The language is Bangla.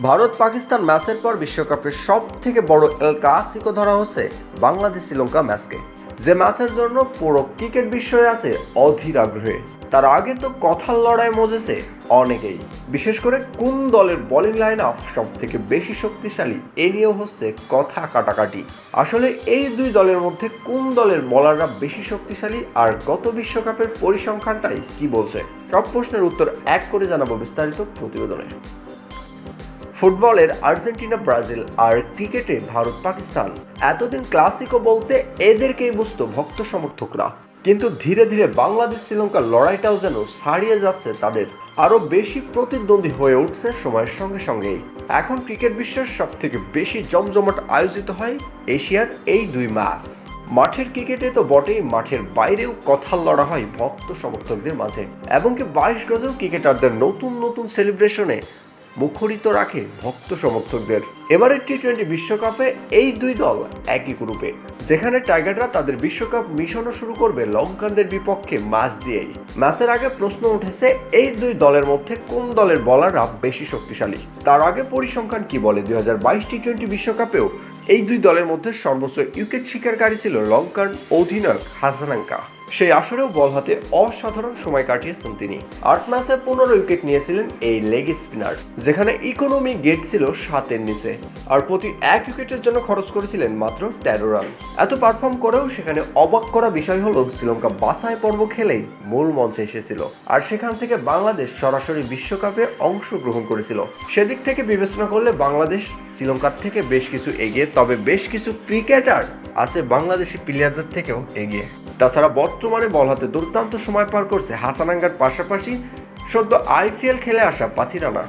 ভারত পাকিস্তান ম্যাচের পর বিশ্বকাপের সব থেকে বড় এল ক্লাসিকো ধরা হচ্ছে বাংলাদেশ শ্রীলঙ্কা ম্যাচকে, যে ম্যাচের জন্য পুরো ক্রিকেট বিশ্বয়ে আছে অধীর আগ্রহে। তার আগে তো কথার লড়াই মজেছে অনেকেই, বিশেষ করে কোন দলের বোলিং লাইন আপ সব থেকে বেশি শক্তিশালী এ নিয়েও হচ্ছে কথা কাটাকাটি। আসলে এই দুই দলের মধ্যে কোন দলের বোলাররা বেশি শক্তিশালী আর গত বিশ্বকাপের পরিসংখ্যানটাই কি বলছে, সব প্রশ্নের উত্তর এক করে জানাবো বিস্তারিত প্রতিবেদনে। ফুটবলের আর্জেন্টিনা ব্রাজিল আর ক্রিকেটে ভারত পাকিস্তান, এতদিন ক্লাসিকো বলতে এদেরকেই বুঝতো ভক্ত সমর্থকরা, কিন্তু ধীরে ধীরে বাংলাদেশ শ্রীলঙ্কার লড়াইটাও যেন ছাড়িয়ে যাচ্ছে তাদের, আরও বেশি প্রতিদ্বন্দ্বী হয়ে উঠছে সময়ের সঙ্গে সঙ্গেই। এখন ক্রিকেট বিশ্বের সব থেকে বেশি জমজমাট আয়োজিত হয় এশিয়ার এই দুই ম্যাচ। মাঠের ক্রিকেটে তো বটেই, মাঠের বাইরেও কথার লড়া হয় ভক্ত সমর্থকদের মাঝে, এমনকি 22 গজেও ক্রিকেটারদের নতুন নতুন সেলিব্রেশনে মুখরিত রাখে ভক্ত সমর্থকদের। এবারের টি-20 বিশ্বকাপে এই দুই দল একই গ্রুপে, যেখানে টাইগাররা তাদের বিশ্বকাপ মিশনও শুরু করবে লঙ্কানদের বিপক্ষে ম্যাচ দিয়েই। ম্যাচের আগে প্রশ্ন উঠেছে এই দুই দলের মধ্যে কোন দলের বোলাররা বেশি শক্তিশালী। তার আগে পরিসংখ্যান কি বলে? 2022 টি-20 বিশ্বকাপেও এই দুই দলের মধ্যে সর্বোচ্চ উইকেট শিকারকারী ছিল লঙ্কান অধিনায়ক হাসানাঙ্কা। সেই আসরেও বল হাতে অসাধারণ সময় কাটিয়েছেন তিনি। 8 ম্যাচে 15 উইকেট নিয়েছিলেন এই লেগ স্পিনার, যেখানে ইকোনমি গেট ছিল 7-এর নিচে, আর প্রতি 1 উইকেটের জন্য খরচ করেছিলেন মাত্র 13 রান। এত পারফর্ম করেও সেখানে অবাক করা বিষয় হলো শ্রীলঙ্কা বাছাই পর্ব খেলেই মূল মঞ্চে এসেছিল, আর সেখান থেকে বাংলাদেশ সরাসরি বিশ্বকাপে অংশগ্রহণ করেছিল। সেদিক থেকে বিবেচনা করলে বাংলাদেশ শ্রীলঙ্কার থেকে বেশ কিছু এগিয়ে, তবে বেশ কিছু ক্রিকেটার আছে বাংলাদেশি প্লেয়ারদের থেকেও এগিয়ে। তাছাড়া বর্তমানে বল হাতে দুর্দান্ত সময় পার করছে হাসানাঙ্গার পাশাপাশি সদ্য আইপিএল খেলে আসা পাথি রানা।